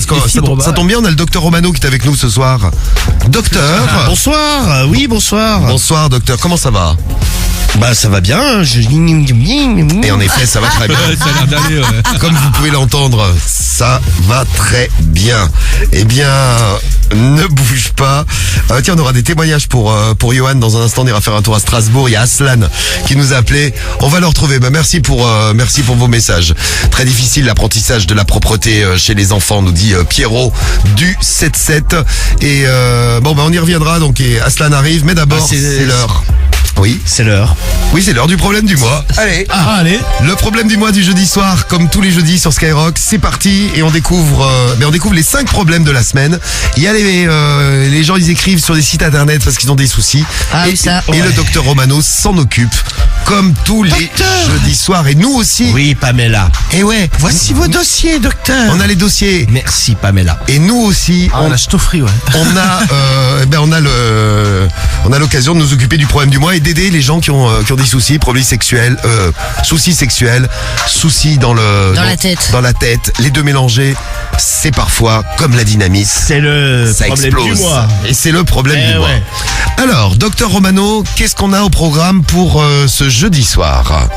Ça tombe bien, on a le docteur Romano qui est avec nous ce soir. Docteur. Bonsoir, oui, bonsoir. Bonsoir docteur, comment ça va? Bah ça va bien. Et en effet, ça va très bien. Ça a l'air d'aller, ouais. Comme vous pouvez l'entendre, ça va très bien. Eh bien, ne bouge pas. Tiens, on aura des témoignages pour Johan dans un instant. On ira faire un tour à Strasbourg. Il y a Aslan qui nous a appelé. On va le retrouver. Bah, merci pour vos messages. Très difficile l'apprentissage de la propreté chez les enfants, nous dit Pierrot du 7-7. Et on y reviendra. Donc, et Aslan arrive, mais d'abord, c'est l'heure. Oui, c'est l'heure. Oui, c'est l'heure du problème du mois. Allez. Allez. Le problème du mois du jeudi soir, comme tous les jeudis sur Skyrock, c'est parti et on découvre les 5 problèmes de la semaine. Il y a les gens, ils écrivent sur des sites internet parce qu'ils ont des soucis. Et le docteur Romano s'en occupe comme tous les jeudis soirs et nous aussi. Oui, Pamela. Et ouais. Voici vos dossiers, docteur. On a les dossiers. Merci, Pamela. Et nous aussi, on a stoffri, ouais. On a l'occasion de nous occuper du problème du mois et d'aider les gens qui ont des soucis, problèmes sexuels, soucis sexuels, soucis dans la tête, les deux mélangés, c'est parfois comme la dynamite. C'est le problème du mois. Et c'est le problème du mois. Alors, docteur Romano, qu'est-ce qu'on a au programme pour ce jeudi soir?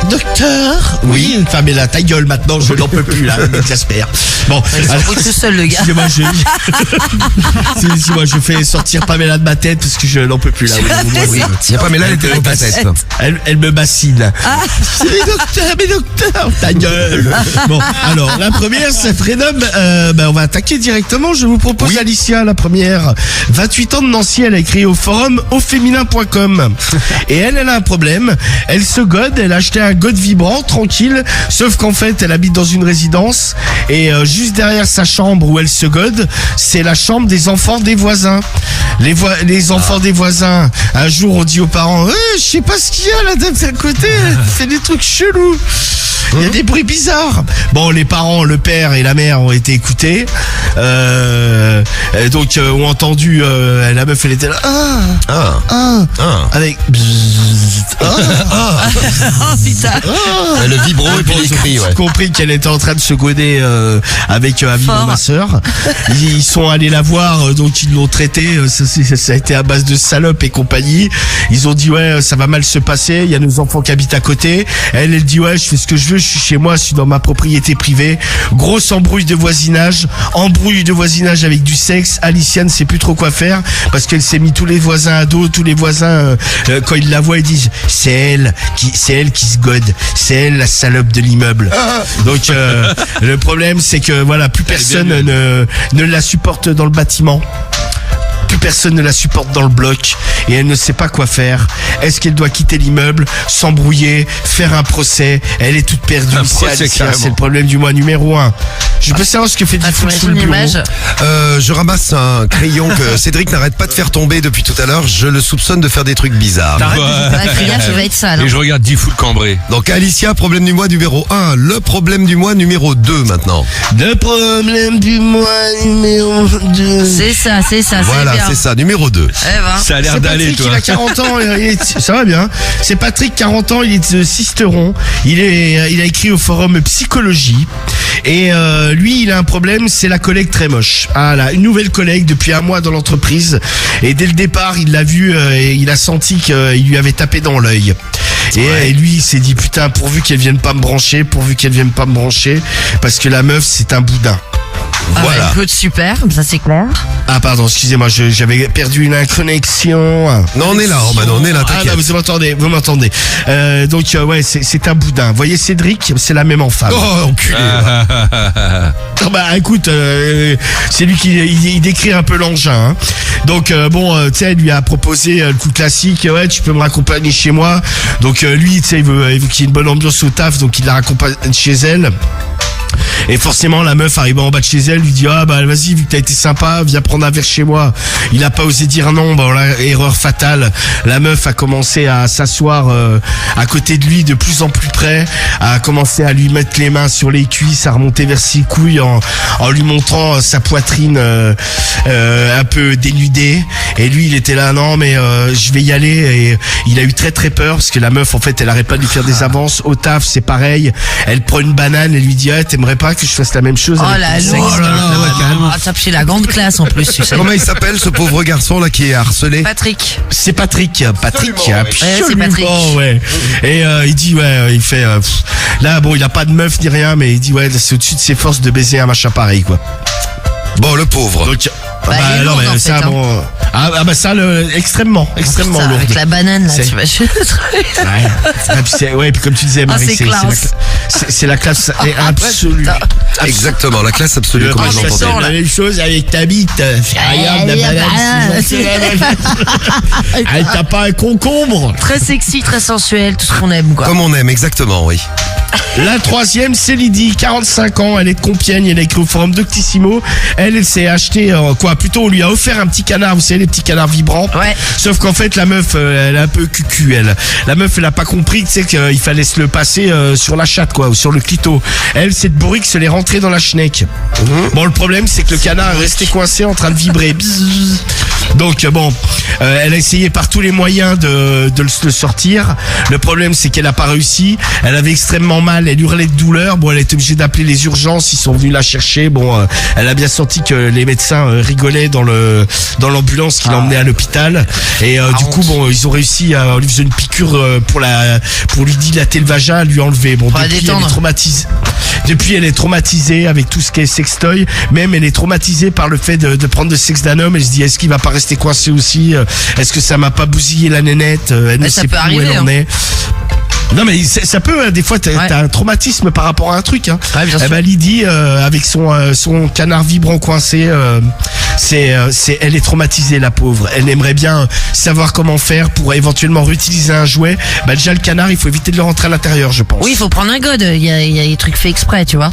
Docteur. Oui, Pamela, ta gueule maintenant, je n'en peux plus là, m'exaspère. Bon, tout seul le gars. Excusez-moi, je fais sortir Pamela de ma tête parce que je n'en peux plus là. Oui. Pamela, elle était dans ta tête. Elle me bassine. Mais docteur, ta gueule. Bon, alors la première, ça prénomme. On va attaquer directement. Je vous propose Alicia, la première. 28 ans de Nancy, elle a écrit au forum auféminin.com. Et elle a un problème. Elle se gode. Elle a acheté un god vibrant, tranquille. Sauf qu'en fait, elle habite dans une résidence et juste derrière sa chambre où elle se gode, c'est la chambre des enfants des voisins. Les enfants des voisins. Un jour, on dit aux parents, je sais pas ce qu'il y a là à côté, elle fait des trucs chelous. Il y a des bruits bizarres. Bon, les parents, le père et la mère ont été écoutés. Donc, ont entendu, la meuf, elle était là. Avec. Oh putain. Le vibro et puis les cris, ouais. Compris qu'elle était en train de se goder avec Avivon, ma sœur. Ils sont allés la voir, donc ils l'ont traité. Ça a été à base de salope et compagnie. Ils ont dit ça va mal se passer. Il y a nos enfants qui habitent à côté. Elle dit je fais ce que je veux. Je suis chez moi, je suis dans ma propriété privée. Grosse embrouille de voisinage avec du sexe. Alicia ne sait plus trop quoi faire parce qu'elle s'est mis tous les voisins à dos. Tous les voisins quand ils la voient, ils disent c'est elle qui se gode, c'est elle la salope de l'immeuble. Donc le problème c'est que plus personne ne la supporte dans le bâtiment. Plus personne ne la supporte dans le bloc et elle ne sait pas quoi faire. Est-ce qu'elle doit quitter l'immeuble, s'embrouiller, faire un procès? Elle est toute perdue. C'est le problème du mois numéro 1. Je peux savoir ce que fait Diffoul sous le bureau. Je ramasse un crayon que Cédric n'arrête pas de faire tomber depuis tout à l'heure. Je le soupçonne de faire des trucs bizarres. Ça va être sale. Et je regarde Diffoul cambré. Donc Alicia, problème du mois numéro 1. Le problème du mois numéro 2 maintenant. Le problème du mois numéro 2. C'est ça. Voilà, c'est ça, numéro 2. Ça a l'air d'aller, Patrick, toi. il a 40 ans, ça va bien. C'est Patrick, 40 ans, il est de Sisteron. Il a écrit au forum Psychologie. Et lui, il a un problème, c'est la collègue très moche. Une nouvelle collègue depuis un mois dans l'entreprise. Et dès le départ, il l'a vu et il a senti qu'il lui avait tapé dans l'œil. Et lui, il s'est dit, putain, pourvu qu'elle vienne pas me brancher, parce que la meuf, c'est un boudin. Voilà. Écoute, super, ça c'est clair. Pardon, excusez-moi, j'avais perdu une connexion. Non, on est là, Romano, on est là, t'inquiète. Non, vous m'entendez. Donc, c'est un boudin. Vous voyez, Cédric, c'est la même en femme. Oh, enculé. Écoute, c'est lui qui décrit un peu l'engin. Hein. Donc, tu sais, elle lui a proposé le coup classique, tu peux me raccompagner chez moi. Donc, lui, tu sais, il veut qu'il y ait une bonne ambiance au taf, donc il la raccompagne chez elle. Et forcément, la meuf arrivant en bas de chez elle lui dit vas-y, vu que t'as été sympa, viens prendre un verre chez moi. Il a pas osé dire non. Erreur fatale. La meuf a commencé à s'asseoir à côté de lui de plus en plus près, a commencé à lui mettre les mains sur les cuisses, à remonter vers ses couilles en lui montrant sa poitrine un peu dénudée. Et lui, il était là, non mais je vais y aller. Et il a eu très très peur parce que la meuf, en fait, elle arrête pas de lui faire des avances. Au taf, c'est pareil. Elle prend une banane et lui dit t'aimerais pas pas que je fasse la même chose Oh avec la ton sexe. lourde. carrément. Ah, ça c'est la grande classe en plus, tu sais. Comment il s'appelle ce pauvre garçon là qui est harcelé? Patrick. C'est Patrick, Absolument, oui. absolument, Ouais, c'est Patrick. ouais. Et il dit il fait là bon, il a pas de meuf ni rien, mais il dit c'est au-dessus de ses forces de baiser un machin pareil quoi. Bon, le pauvre. Donc il est lourd, en ça fait, hein. bon ça extrêmement Ça, lourd. avec la banane là, C'est- tu vois. Ouais, puis comme tu disais Marie, c'est classe. c'est la classe absolue. putain. Exactement, la classe absolue, comme Moi, je je l'entendais. sens la même chose avec ta bite. Regarde la banane. T'as pas un concombre. Très sexy, très sensuel, tout ce qu'on aime quoi. Comme on aime, exactement, oui. La troisième, c'est Lydie, 45 ans, elle est de Compiègne, elle est écrite au forum Doctissimo. Elle s'est acheté, plutôt on lui a offert un petit canard, vous savez, les petits canards vibrants. Ouais. Sauf qu'en fait, la meuf, elle est un peu cucu, elle. La meuf, elle a pas compris, tu sais, qu'il fallait se le passer sur la chatte, quoi, ou sur le clito. Elle, cette bourrique se l'est rentrée dans la schneck. Bon, le problème, c'est que le canard est resté coincé en train de vibrer. Bzzz. Donc, elle a essayé par tous les moyens de le sortir. Le problème, c'est qu'elle a pas réussi. Elle avait extrêmement mal, elle hurlait de douleur. Bon, elle a été obligée d'appeler les urgences, ils sont venus la chercher. Bon, elle a bien senti que les médecins rigolaient dans l'ambulance qui l'emmenait à l'hôpital. Et du coup, ils ont réussi à lui faire une piqûre pour lui dilater le vagin, à lui enlever. Bon, Pour la depuis, elle est détendre. traumatisée. Depuis, elle est traumatisée avec tout ce qui est sextoy. Même, elle est traumatisée par le fait de prendre le sexe d'un homme. Elle se dit, est-ce qu'il va pas rester coincé aussi? Est-ce que ça m'a pas bousillé la nénette? Elle ne ça sait peut plus où arriver, elle en hein. est. Non mais ça peut des fois t'as un traumatisme par rapport à un truc hein. Ouais, bien sûr. Lydie avec son canard vibrant coincé elle est traumatisée la pauvre. Elle aimerait bien savoir comment faire pour éventuellement réutiliser un jouet. Déjà le canard il faut éviter de le rentrer à l'intérieur je pense. Oui, il faut prendre un god, il y a des trucs faits exprès, tu vois.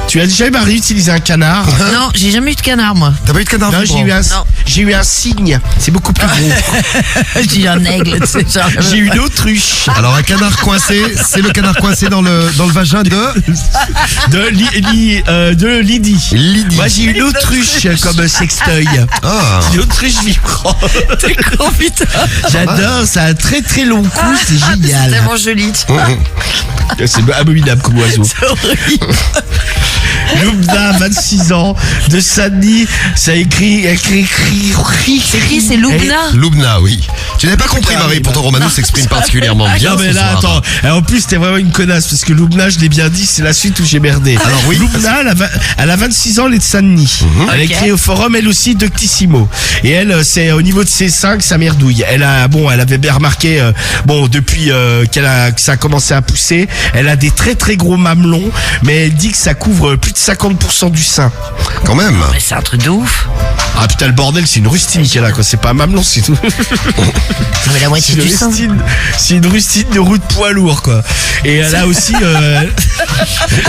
Tu as déjà réutilisé un canard? Non, j'ai jamais eu de canard moi. T'as pas eu de canard Non, vibrant? j'ai eu un cygne. C'est beaucoup plus gros. J'ai eu un aigle, tu sais, genre. J'ai eu une autruche. Alors un canard coincé, c'est le canard coincé dans le vagin De Lydie. Lydie. Moi j'ai eu une autruche comme sextoy. Ah, Une autruche vibrante. T'es con, putain. J'adore, ça a un très très long cou, c'est C'est génial. tellement joli. C'est abominable comme oiseau. C'est horrible. Loubna, 26 ans, de Saint-Denis, ça écrit. C'est qui, c'est Loubna? Loubna, oui. Tu n'avais pas compris, Putain, Marie, oui, pourtant Romano s'exprime particulièrement bien. Non mais ce là soir. attends, et en plus t'es vraiment une connasse parce que Loubna je l'ai bien dit c'est la suite où j'ai merdé. Alors oui. Loubna elle a 26 ans, elle est de Saint-Denis. Elle a Ok. écrit au forum elle aussi Doctissimo. Et elle c'est au niveau de ses seins que ça merdouille. Elle avait bien remarqué depuis que ça a commencé à pousser, elle a des très très gros mamelons mais elle dit que ça couvre plus de 50% du sein. Quand même. Mais c'est un truc de ouf. Ah putain le bordel c'est une rustine qu'elle a quoi, c'est pas un mamelon c'est tout. Non, mais la moitié C'est du une sein. rustine, c'est une rustine de roue de poids lourd quoi. Et elle a aussi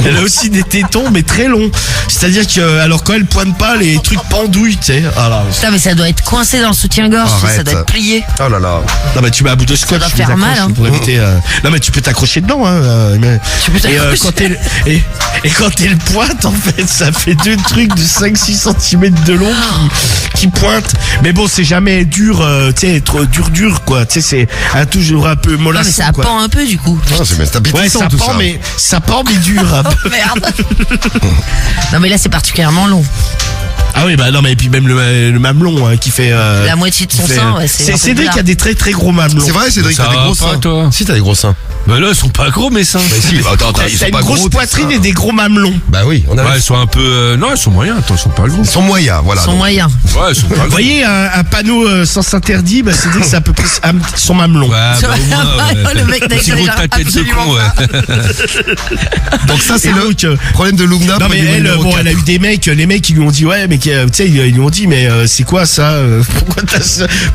elle a aussi des tétons mais très longs. C'est-à-dire que alors quand elle pointe pas les trucs pendouillent, tu sais. Ah là. Putain, mais ça doit être coincé dans le soutien-gorge, tu sais, ça Arrête. doit être plié. Oh là là. Non mais tu mets un bout de scotch, doit tu faire les mal, accroches hein. pour éviter. Non mais tu peux t'accrocher dedans hein. Tu peux Et t'accrocher. quand elle pointe en fait ça fait deux trucs de 5-6 cm de long qui pointent. Mais bon c'est jamais dur, tu sais trop dur quoi. Tu sais c'est toujours un peu Non, mais mollasson ça quoi. pend un peu du coup. Ah, c'est appétissant Ouais ça tout pend ça. ça pend mais dur. Un peu. Merde. Non, mais là, c'est particulièrement long. Ah oui bah non mais et puis même le mamelon hein, qui fait La moitié de son qui fait, sein, ouais, c'est. un peu Cédric bizarre. qui a des très très gros mamelons. C'est vrai, Cédric, Ça t'as des va gros pas, seins. toi Si, t'as des gros seins. Bah là, ils sont pas gros, mes seins. Bah si, attends, ils T'as sont une pas grosse gros, tes poitrine seins. et des gros mamelons. Bah oui, on a. Ouais, ils sont un peu. Non, ils sont moyens, attends, ils sont pas gros. Ils sont moyens, voilà. Ils sont donc. moyens. Ouais, ils sont pas Vous gros. voyez un panneau sens interdit, bah c'est dire que c'est à peu près son mamelon. Ouais, bah, au moins, ouais. Le mec Petit gros de ta tête de con, ouais. Donc ça, c'est Et le donc, problème de Loubna. non mais problème elle, numéro bon, 4. elle a eu des mecs, les mecs ils lui ont dit ouais mais tu sais ils lui ont dit mais c'est quoi ça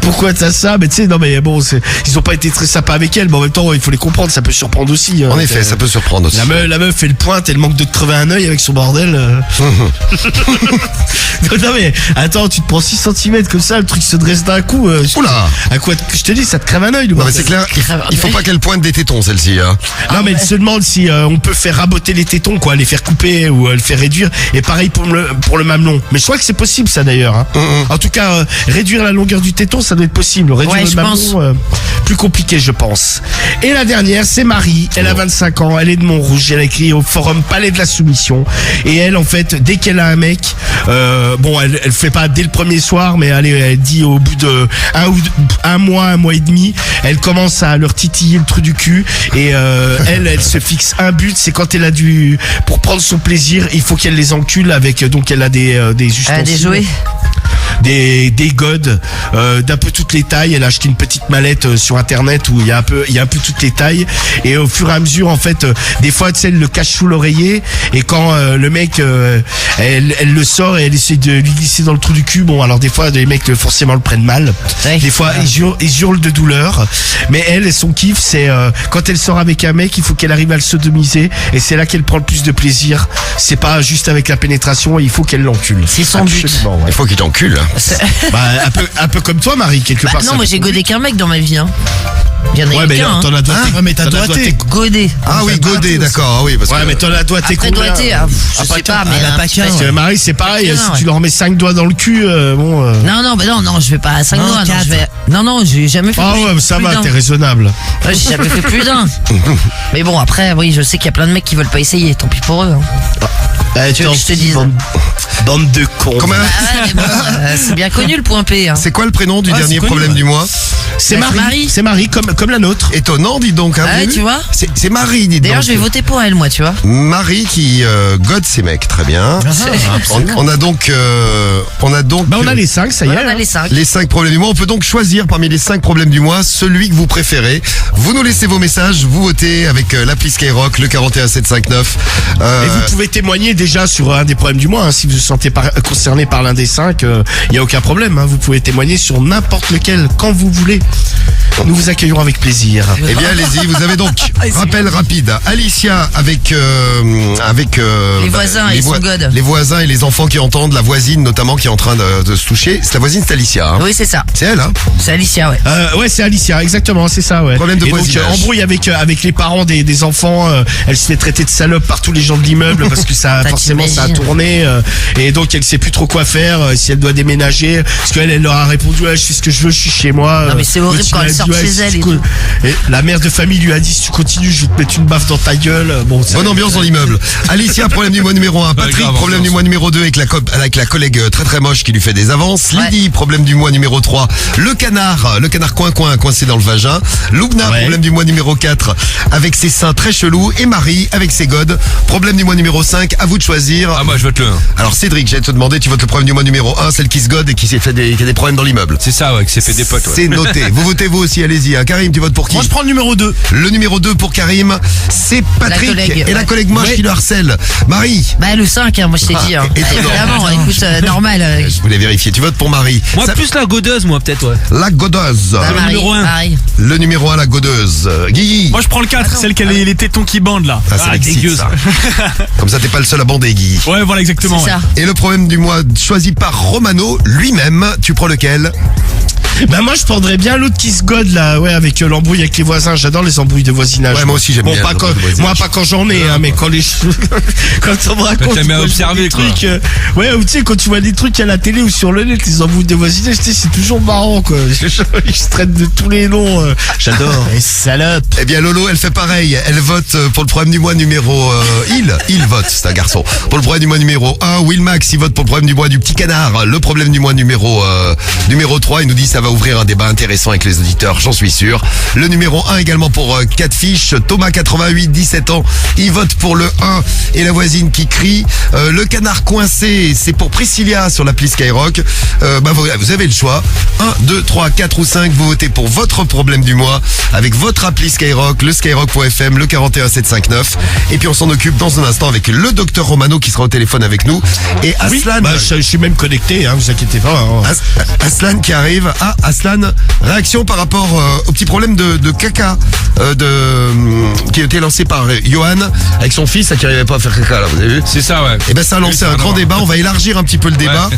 pourquoi t'as ça mais tu sais non mais bon ils ont pas été très sympas avec elle mais en même temps il faut les comprendre ça peut surprendre aussi. Hein, En effet, ça peut surprendre aussi. La meuf elle pointe, elle manque de te crever un œil avec son bordel. Non mais attends tu te prends 6 cm comme ça le truc se dresse d'un coup. Oula. À quoi je te dis ça te crève un œil le Non mais bordel. c'est clair, il faut pas qu'elle pointe des tétons celle-ci. Hein. Non mais elle se demande si on peut faire raboter les tétons quoi, les faire couper ou le faire réduire et pareil pour le mamelon. Mais je crois que c'est possible ça d'ailleurs hein. En tout cas réduire la longueur du téton ça doit être possible. Réduire Ouais, le je mamelon plus compliqué je pense. Et la dernière c'est Marie, elle a 25 ans, elle est de Montrouge, elle a écrit au forum Palais de la Soumission. Et elle, en fait, dès qu'elle a un mec, elle fait pas dès le premier soir, mais elle dit au bout de un mois et demi, elle commence à leur titiller le trou du cul. Et elle se fixe un but, c'est quand elle a pour prendre son plaisir, il faut qu'elle les encule avec, donc elle a des ustensiles. Des jouets. Des godes d'un peu toutes les tailles. Elle a acheté une petite mallette sur internet où il y a un peu toutes les tailles, et au fur et à mesure, en fait, des fois, tu sais, elle le cache sous l'oreiller, et quand le mec elle le sort et elle essaie de lui glisser dans le trou du cul, bon, alors des fois les mecs forcément le prennent mal, Ouais. des fois ils hurlent de douleur, mais elle, son kiff, c'est quand elle sort avec un mec, il faut qu'elle arrive à le sodomiser, et c'est là qu'elle prend le plus de plaisir. C'est pas juste avec la pénétration, il faut qu'elle l'encule. C'est son but. Absolument, ouais. Il faut qu'il t'encule. Bah, un peu comme toi, Marie, quelque part. Non, ça moi j'ai peut- godé qu'un mec dans ma vie. Hein. Il y en a Ouais, eu mais qu'un. t'en as doigté. Hein Ouais, mais t'as T'en as doigté. Godé. Ah oui, godé, d'accord. Ah oui, parce Ouais, que mais t'en as doigté Après combien doigté, je sais pas, mais pas un petit qu'un, peu. Parce que Marie, c'est pareil, Pas si qu'un, tu leur mets 5 doigts dans le cul, Non, je vais pas à 5 Non, doigts. Non, quatre. non, j'ai jamais fait Ah plus, ouais, ça plus va, d'un. t'es raisonnable. Ouais, j'ai jamais fait plus d'un. Mais bon, après, oui, je sais qu'il y a plein de mecs qui veulent pas essayer. Tant pis pour eux. Hein. Tu veux que je te dise Bande de cons. Comment- Ah ouais, mais bon, c'est bien connu le point P. Hein. c'est quoi le prénom du Ah, dernier c'est connu, problème ouais. du mois? C'est Bah, Marie. C'est Marie, comme la nôtre. Étonnant, dis donc. Hein, Ah ouais, vous tu vois. C'est Marie, dis donc. D'ailleurs, je vais voter pour elle, moi, tu vois. Marie qui gode ses mecs, très bien. On a donc, Bah, on a les 5, ça y est. Voilà, on a hein. les 5. les 5 problèmes du mois. On peut donc choisir parmi les 5 problèmes du mois celui que vous préférez. Vous nous laissez vos messages, vous votez avec l'appli Skyrock, le 41759. Et vous pouvez témoigner déjà sur un des problèmes du mois, hein. Si vous vous sentez concerné par l'un des 5, il n'y a aucun problème, hein. Vous pouvez témoigner sur n'importe lequel, quand vous voulez. Nous vous accueillerons avec plaisir. Eh bien, allez-y, vous avez donc, rappel rapide, Alicia avec Les voisins et son god. les voisins et les enfants qui entendent, la voisine notamment qui est en train de se toucher. C'est la voisine, c'est Alicia. Hein. Oui, c'est ça. C'est elle, hein. C'est Alicia, ouais. Ouais, c'est Alicia, exactement, c'est ça, ouais. Problème de et donc, voisinage. embrouille avec les parents des enfants, elle se fait traiter de salope par tous les gens de l'immeuble parce que ça, Putain, forcément, ça a t'imagines. tourné, et donc elle sait plus trop quoi faire, si elle doit déménager, parce qu'elle leur a répondu, ouais, je fais ce que je veux, je suis chez moi. Non, mais c'est horrible quand elle sort chez elle et tout. Et la mère de famille lui a dit, si tu continues, je vais te mettre une baffe dans ta gueule. Bon, ça- Bonne ambiance dans l'immeuble. Alicia, problème du mois numéro 1. Patrick, grave problème ambiance. du mois numéro 2 avec la collègue très très moche qui lui fait des avances. Ouais. Lydie, problème du mois numéro 3. Le canard coincé dans le vagin. Loubna, Ouais. problème du mois numéro 4 avec ses seins très chelous. Et Marie avec ses godes. Problème du mois numéro 5, à vous de choisir. Ah, moi, je vote le 1. Alors Cédric, j'allais te demander, tu votes le problème du mois numéro 1, celle qui se gode et qui a des problèmes dans l'immeuble. C'est ça, ouais, que c'est fait des potes, ouais. C'est noté. Vous votez vous aussi, allez-y. Hein. Karim, tu votes pour qui? Moi, je prends le numéro 2. Le numéro 2 pour Karim, c'est Patrick collègue, et la ouais. collègue moche qui le harcèle. Marie, Bah, le 5, hein, moi, je t'ai dit. Hein. étonnant. Évidemment, écoute, normal. je voulais vérifier, tu votes pour Marie. Moi, Ça- plus la godeuse, moi, peut-être, ouais. La godeuse. Bah, Marie, numéro un. pareil. Le numéro 1, la godeuse. Guigui. Moi, je prends le 4, celle qui a les tétons qui bandent là. Ah, ça m'excite, dégueu, ça. Comme ça, t'es pas le seul à bander, Guigui. Ouais, voilà, exactement. C'est ouais. ça. Et le problème du mois choisi par Romano lui-même, tu prends lequel? Bah, moi, je prendrais bien l'autre qui se gode, là, ouais, avec l'embrouille avec les voisins. J'adore les embrouilles de voisinage. Ouais, moi aussi, j'aime bon, bien pas les quand, embrouilles de voisinage. moi, pas quand j'en ai, hein, mais quand quand on me raconte. t'aimes bien moi, je vois observer, des quoi. trucs, ouais, ou tu sais, quand tu vois des trucs à la télé ou sur le net, les embrouilles de voisinage, tu sais, c'est toujours marrant, quoi. Ils se traitent de tous les noms, j'adore. Et salope. Eh bien, Lolo, elle fait pareil. Elle vote pour le problème du mois numéro... il vote, c'est un garçon. Pour le problème du mois numéro 1. Will Max, il vote pour le problème du mois du petit canard. Le problème du mois numéro 3. Il nous dit ça va ouvrir un débat intéressant avec les auditeurs, j'en suis sûr. Le numéro 1 également pour Catfish. Thomas, 88, 17 ans. Il vote pour le 1. Et la voisine qui crie. Le canard coincé, c'est pour Priscilla sur l'appli Skyrock. Vous avez le choix. 1, 2, 3, 4 ou 5. Vous votez pour votre problème du mois avec votre appli Skyrock, le skyrock.fm, le 41759. Et puis on s'en occupe dans un instant avec le docteur Romano qui sera au téléphone avec nous. Et Oui, Aslan. bah, je suis même connecté, hein, vous inquiétez pas. Hein. Aslan qui arrive. Ah, Aslan, réaction par rapport au petit problème de caca qui a été lancé par Johan avec son fils qui n'arrivait pas à faire caca là, vous avez vu? C'est ça, ouais. Et ben ça a lancé un grand débat, on va élargir un petit peu le débat.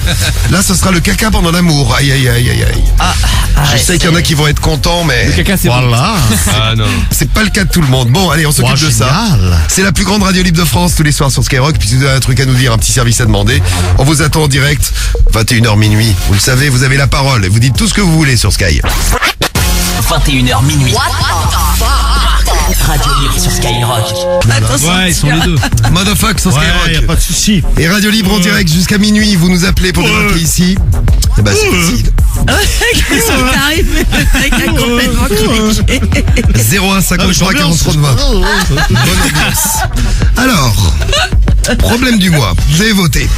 Là ce sera le caca pendant l'amour. Aïe aïe aïe aïe aïe. Je sais qu'il y en a qui vont être contents mais Caca, c'est Voilà. Ah, non. c'est pas le cas de tout le monde. Bon allez, on s'occupe Oh, de ça. génial. C'est la plus grande radio libre de France tous les soirs sur Skyrock. Puis si vous avez un truc à nous dire, un petit service à demander, on vous attend en direct 21h minuit. Vous le savez, vous avez la parole et vous dites tout ce que vous voulez sur Sky. 21h minuit. Radio Libre sur Skyrock. Attention. Ouais, ils sont les deux. Motherfuck sur Ouais, y a Skyrock. pas de souci. Et Radio Libre en direct jusqu'à minuit. Vous nous appelez pour démarquer ici. Eh ben, c'est facile. Qu'est-ce qui t'arrive? Le mec a complètement craqué. 01 53 43 20. Bonne ambiance. Alors, problème du mois. Vous avez voté.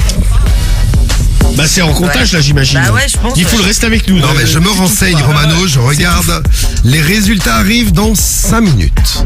Bah c'est en comptage là j'imagine. Bah ouais, je pense, Il faut ouais. le rester avec nous. Non mais je me renseigne Romano, je regarde. Les résultats arrivent dans 5 minutes.